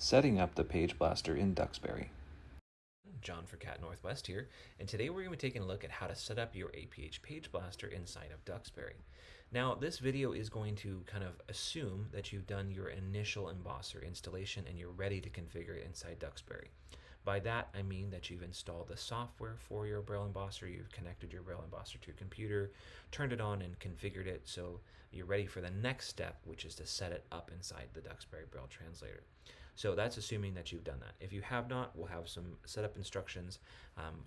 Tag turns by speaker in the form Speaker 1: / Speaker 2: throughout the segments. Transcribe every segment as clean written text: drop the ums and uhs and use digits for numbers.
Speaker 1: Setting up the PageBlaster in Duxbury.
Speaker 2: John for CATT Northwest here, and today we're going to be taking a look at how to set up your APH PageBlaster inside of Duxbury. Now, this video is going to kind of assume that you've done your initial embosser installation and you're ready to configure it inside Duxbury. By that, I mean that you've installed the software for your Braille embosser, you've connected your Braille embosser to your computer, turned it on and configured it so you're ready for the next step, which is to set it up inside the Duxbury Braille translator. So that's assuming that you've done that. If you have not, we'll have some setup instructions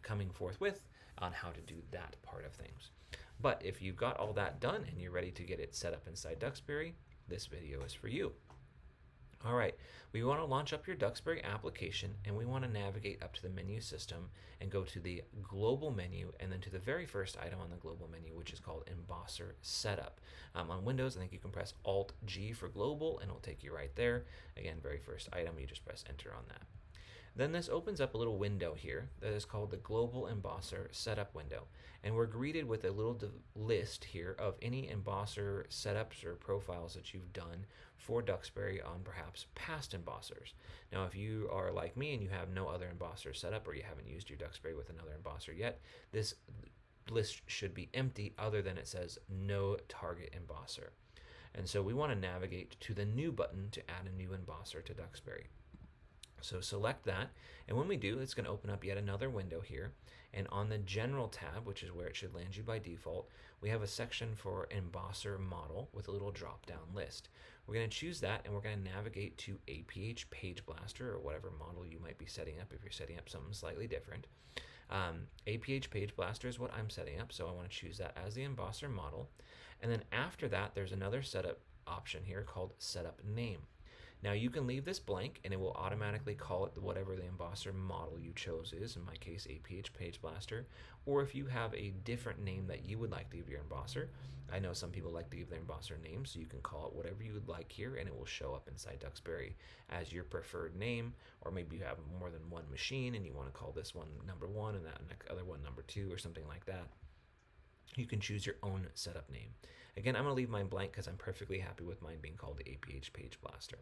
Speaker 2: coming forthwith on how to do that part of things. But if you've got all that done and you're ready to get it set up inside Duxbury, this video is for you. All right, we want to launch up your Duxbury application and we want to navigate up to the menu system and go to the global menu and then to the very first item on the global menu, which is called Embosser Setup. On Windows, I think you can press Alt-G for global and it'll take you right there. Again, very first item, you just press enter on that. Then this opens up a little window here that is called the Global Embosser Setup window. And we're greeted with a little list here of any embosser setups or profiles that you've done for Duxbury on perhaps past embossers. Now, if you are like me and you have no other embosser setup or you haven't used your Duxbury with another embosser yet, this list should be empty other than it says no target embosser. And so we want to navigate to the new button to add a new embosser to Duxbury. So select that, and when we do, it's going to open up yet another window here, and on the General tab, which is where it should land you by default, we have a section for Embosser Model with a little drop-down list. We're going to choose that, and we're going to navigate to APH PageBlaster, or whatever model you might be setting up if you're setting up something slightly different. APH PageBlaster is what I'm setting up, so I want to choose that as the Embosser Model, and then after that, there's another setup option here called Setup Name. Now you can leave this blank and it will automatically call it whatever the embosser model you chose is, in my case APH PageBlaster, or if you have a different name that you would like to give your embosser. I know some people like to give their embosser name, so you can call it whatever you would like here and it will show up inside Duxbury as your preferred name, or maybe you have more than one machine and you want to call this one number 1 and that other one number 2 or something like that. You can choose your own setup name. Again, I'm going to leave mine blank because I'm perfectly happy with mine being called the APH PageBlaster.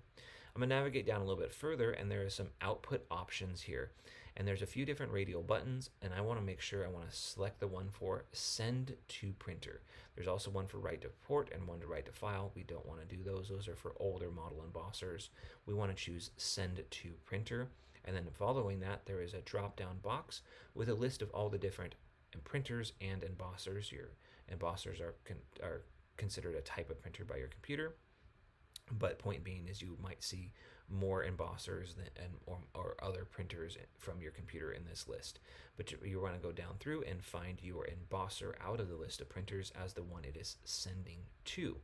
Speaker 2: I'm going to navigate down a little bit further, and there are some output options here. And there's a few different radial buttons, and I want to make sure I want to select the one for Send to Printer. There's also one for Write to Port and one to Write to File. We don't want to do those. Those are for older model embossers. We want to choose Send to Printer. And then following that, there is a drop-down box with a list of all the different printers and embossers. Your embossers are considered a type of printer by your computer, but point being is you might see more embossers or other printers from your computer in this list, but you want to go down through and find your embosser out of the list of printers as the one it is sending to.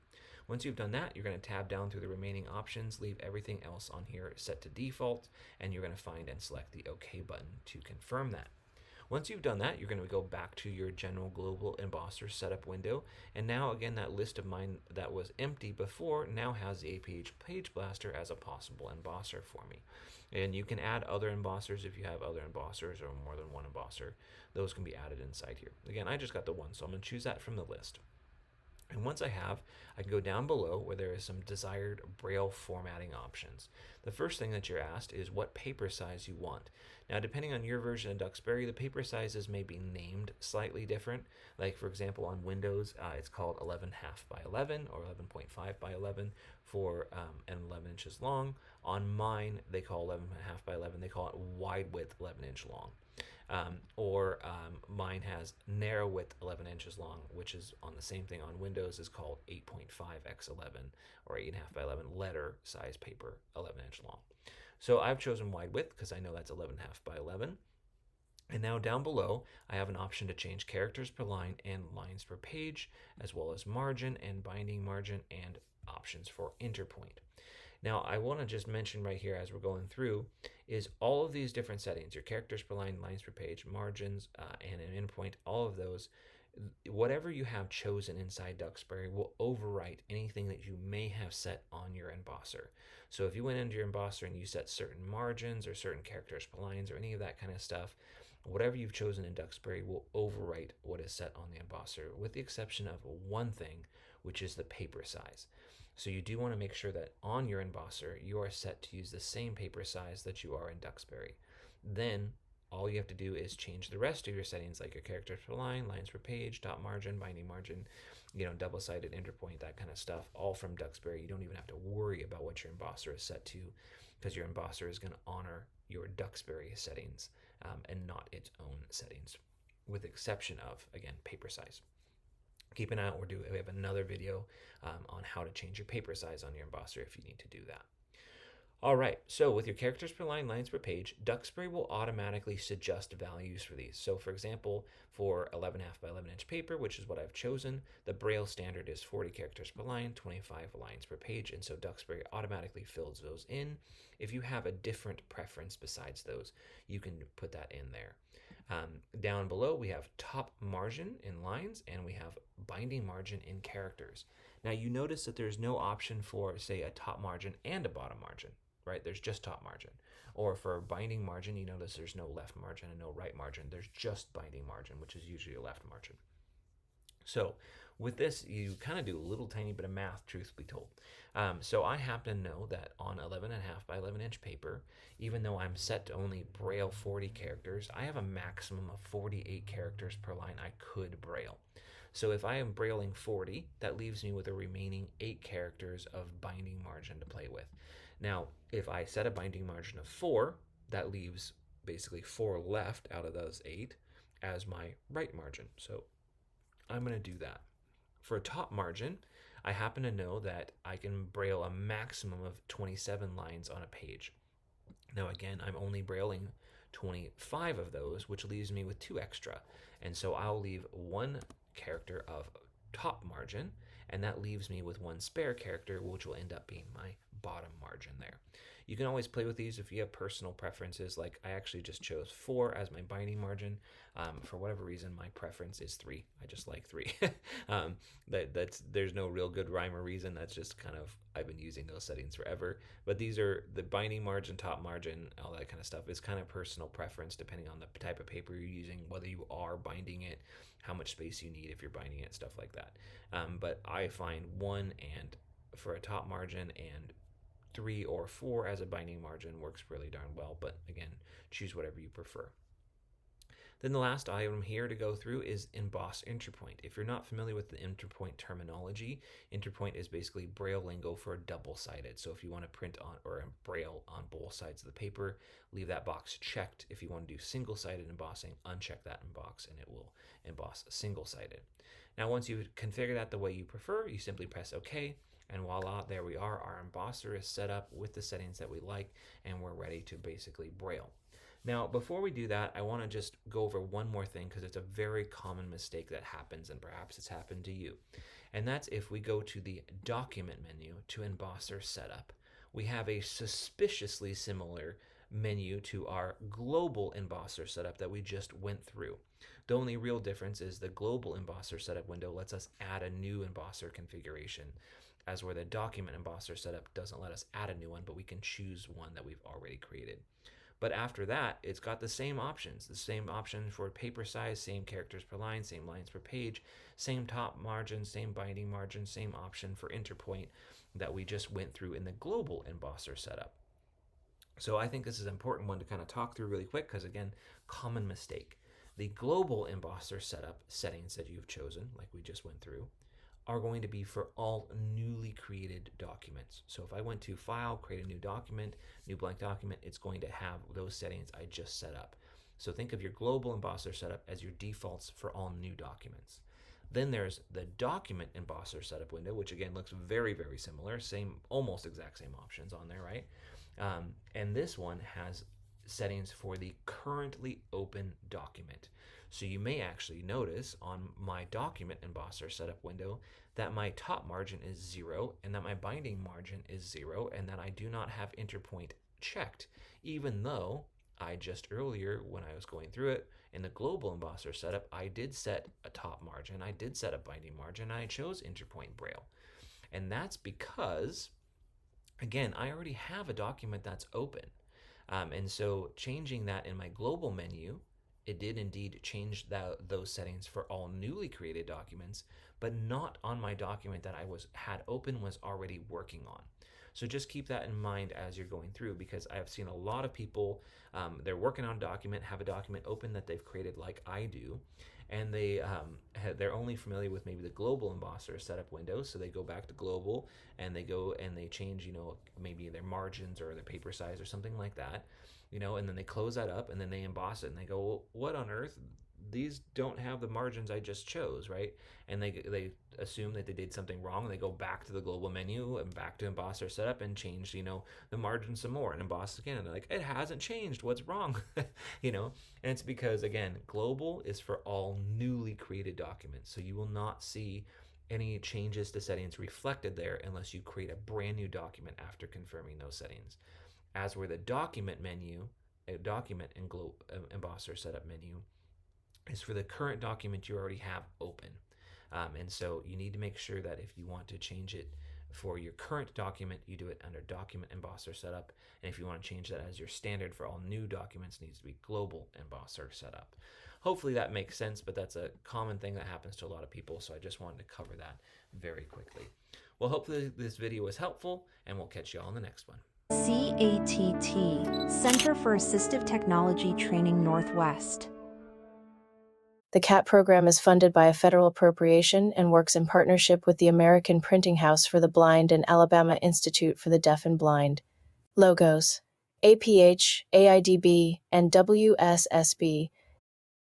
Speaker 2: Once you've done that, you're going to tab down through the remaining options, leave everything else on here set to default, and you're going to find and select the OK button to confirm that. Once you've done that, you're going to go back to your general global embosser setup window. And now again, that list of mine that was empty before now has the APH PageBlaster as a possible embosser for me. And you can add other embossers if you have other embossers or more than one embosser. Those can be added inside here. Again, I just got the one, so I'm going to choose that from the list. And once I have, I can go down below where there is some desired Braille formatting options. The first thing that you're asked is what paper size you want. Now, depending on your version of Duxbury, the paper sizes may be named slightly different. Like, for example, on Windows, it's called 11.5 by 11 or 11.5 by 11 for and 11 inches long. On mine, they call 11.5 by 11. They call it wide width 11 inch long. Mine has narrow width 11 inches long, which is on the same thing on Windows is called 8.5x11 or 8.5 by 11 letter size paper 11 inch long. So I've chosen wide width because I know that's 11.5 by 11. And now down below, I have an option to change characters per line and lines per page, as well as margin and binding margin and options for interpoint. Now, I want to just mention right here as we're going through is all of these different settings, your characters per line, lines per page, margins, and an endpoint, all of those, whatever you have chosen inside Duxbury will overwrite anything that you may have set on your embosser. So if you went into your embosser and you set certain margins or certain characters per lines or any of that kind of stuff, whatever you've chosen in Duxbury will overwrite what is set on the embosser, with the exception of one thing, which is the paper size. So you do want to make sure that on your embosser, you are set to use the same paper size that you are in Duxbury. Then all you have to do is change the rest of your settings, like your characters per line, lines per page, dot margin, binding margin, double-sided interpoint, that kind of stuff, all from Duxbury. You don't even have to worry about what your embosser is set to, because your embosser is going to honor your Duxbury settings and not its own settings, with the exception of, again, paper size. Keep an eye out. We have another video on how to change your paper size on your embosser if you need to do that. All right, so with your characters per line, lines per page, Duxbury will automatically suggest values for these. So for example, for 11.5 by 11 inch paper, which is what I've chosen, the Braille standard is 40 characters per line, 25 lines per page, and so Duxbury automatically fills those in. If you have a different preference besides those, you can put that in there. Down below, we have top margin in lines, and we have binding margin in characters. Now you notice that there's no option for, say, a top margin and a bottom margin. Right? There's just top margin. Or for binding margin, you notice there's no left margin and no right margin. There's just binding margin, which is usually a left margin. So with this, you kind of do a little tiny bit of math, truth be told. So I happen to know that on 11.5 by 11 inch paper, even though I'm set to only Braille 40 characters, I have a maximum of 48 characters per line I could Braille. So if I am Brailling 40, that leaves me with a remaining 8 characters of binding margin to play with. Now, if I set a binding margin of 4, that leaves basically 4 left out of those 8 as my right margin. So I'm going to do that. For a top margin, I happen to know that I can Braille a maximum of 27 lines on a page. Now again, I'm only Brailling 25 of those, which leaves me with 2 extra. And so I'll leave 1 character of top margin, and that leaves me with 1 spare character, which will end up being my bottom margin there. You can always play with these if you have personal preferences. Like I actually just chose 4 as my binding margin. For whatever reason, my preference is 3. I just like 3. There's no real good rhyme or reason. That's just kind of, I've been using those settings forever. But these are the binding margin, top margin, all that kind of stuff. It's kind of personal preference depending on the type of paper you're using, whether you are binding it, how much space you need if you're binding it, stuff like that. But I find 1 and for a top margin and 3 or 4 as a binding margin works really darn well, but again, choose whatever you prefer. Then the last item here to go through is emboss interpoint. If you're not familiar with the interpoint terminology, interpoint is basically Braille lingo for double-sided. So if you want to print on or Braille on both sides of the paper, leave that box checked. If you want to do single-sided embossing, uncheck that box and it will emboss single-sided. Now once you configure that the way you prefer, you simply press OK. And voila, there we are. Our embosser is set up with the settings that we like, and we're ready to basically Braille. Now, before we do that, I want to just go over one more thing because it's a very common mistake that happens, and perhaps it's happened to you. And that's if we go to the document menu to embosser setup, we have a suspiciously similar menu to our global embosser setup that we just went through. The only real difference is the global embosser setup window lets us add a new embosser configuration, as where the document embosser setup doesn't let us add a new one, but we can choose one that we've already created. But after that, it's got the same options for paper size, same characters per line, same lines per page, same top margin, same binding margin, same option for interpoint that we just went through in the global embosser setup. So I think this is an important one to kind of talk through really quick because, again, common mistake. The global embosser setup settings that you've chosen, like we just went through, are going to be for all newly created documents. So if I went to File, create a new document, new blank document, it's going to have those settings I just set up. So think of your global embosser setup as your defaults for all new documents. Then there's the document embosser setup window, which again looks very, very similar, almost exact same options on there, right? And this one has settings for the currently open document. So you may actually notice on my document embosser setup window that my top margin is 0 and that my binding margin is 0 and that I do not have interpoint checked, even though I just earlier when I was going through it in the global embosser setup, I did set a top margin, I did set a binding margin, I chose interpoint Braille. And that's because, again, I already have a document that's open. And so changing that in my global menu it did indeed change those settings for all newly created documents, but not on my document that I had open, was already working on. So just keep that in mind as you're going through, because I've seen a lot of people, they're working on a document, have a document open that they've created like I do, and they're only familiar with maybe the global embosser setup window, so they go back to global and they go and they change, maybe their margins or their paper size or something like that, and then they close that up and then they emboss it and they go, well, what on earth? These don't have the margins I just chose, right? And they assume that they did something wrong. They go back to the global menu and back to emboss or setup and change, the margin some more and emboss again. And they're like, it hasn't changed. What's wrong? And it's because, again, global is for all newly created documents. So you will not see any changes to settings reflected there unless you create a brand new document after confirming those settings. As where the document menu, a document and embosser setup menu, is for the current document you already have open. And so you need to make sure that if you want to change it for your current document, you do it under document embosser setup. And if you want to change that as your standard for all new documents, it needs to be global embosser setup. Hopefully that makes sense, but that's a common thing that happens to a lot of people. So I just wanted to cover that very quickly. Well, hopefully this video was helpful, and we'll catch you all in the next one.
Speaker 3: CATT, Center for Assistive Technology Training Northwest.
Speaker 4: The CATT program is funded by a federal appropriation and works in partnership with the American Printing House for the Blind and Alabama Institute for the Deaf and Blind. Logos: APH, AIDB, and WSSB